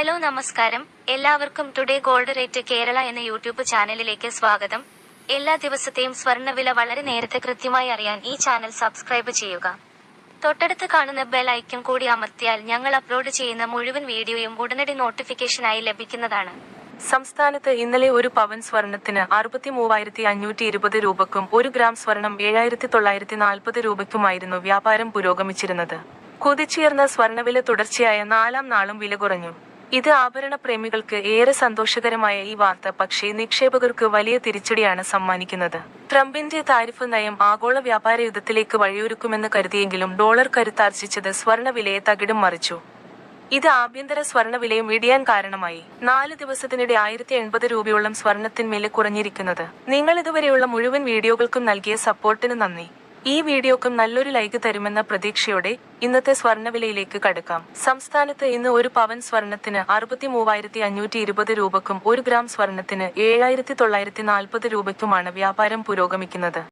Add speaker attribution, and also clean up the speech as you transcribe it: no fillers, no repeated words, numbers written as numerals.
Speaker 1: Hello നമസ്കാരം, എല്ലാവർക്കും today gold rate Kerala എന്ന യൂട്യൂബ് ചാനലിലേക്ക് സ്വാഗതം. എല്ലാ ദിവസത്തെയും സ്വർണ്ണവില വളരെ നേരത്തെ കൃത്യമായി അറിയാൻ ഈ ചാനൽ സബ്സ്ക്രൈബ് ചെയ്യുക. തൊട്ടടുത്ത് കാണുന്ന ബെൽ ഐക്കൺ കൂടി അമർത്തിയാൽ ഞങ്ങൾ അപ്ലോഡ് ചെയ്യുന്ന മുഴുവൻ വീഡിയോയും ഉടനടി നോട്ടിഫിക്കേഷനായി ലഭിക്കുന്നതാണ്.
Speaker 2: സംസ്ഥാനത്ത് ഇന്നലെ ഒരു പവൻ സ്വർണത്തിന് 63,520 രൂപയ്ക്കും 1 ഗ്രാം സ്വർണം 7,940 രൂപയ്ക്കുമായിരുന്നു വ്യാപാരം പുരോഗമിച്ചിരുന്നത്. കുതിച്ചുയർന്ന സ്വർണ്ണവില തുടർച്ചയായ 4ാം നാളും വില കുറഞ്ഞു. ഇത് ആഭരണ പ്രേമികൾക്ക് ഏറെ സന്തോഷകരമായ ഈ വാർത്ത പക്ഷേ നിക്ഷേപകർക്ക് വലിയ തിരിച്ചടിയാണ് സമ്മാനിക്കുന്നത്. ട്രംപിന്റെ താരിഫ് നയം ആഗോള വ്യാപാര യുദ്ധത്തിലേക്ക് വഴിയൊരുക്കുമെന്ന് കരുതിയെങ്കിലും ഡോളർ കരുത്താർജിച്ചത് സ്വർണ്ണവിലയെ തകിടം മറിച്ചു. ഇത് ആഭ്യന്തര സ്വർണ്ണവിലയും ഇടിയാൻ കാരണമായി. 4 ദിവസത്തിനിടെ 1080 രൂപയോളം സ്വർണത്തിന്മേൽ കുറഞ്ഞിരിക്കുന്നത്. നിങ്ങൾ ഇതുവരെയുള്ള മുഴുവൻ വീഡിയോകൾക്കും നൽകിയ സപ്പോർട്ടിന് നന്ദി. ഈ വീഡിയോക്കും നല്ലൊരു ലൈക്ക് തരുമെന്ന പ്രതീക്ഷയോടെ ഇന്നത്തെ സ്വർണ്ണവിലയിലേക്ക് കടക്കാം. സംസ്ഥാനത്ത് ഇന്ന് ഒരു പവൻ സ്വർണത്തിന് 63,520 രൂപയ്ക്കും 1 ഗ്രാം സ്വർണത്തിന് 7,940 രൂപയ്ക്കുമാണ് വ്യാപാരം പുരോഗമിക്കുന്നത്.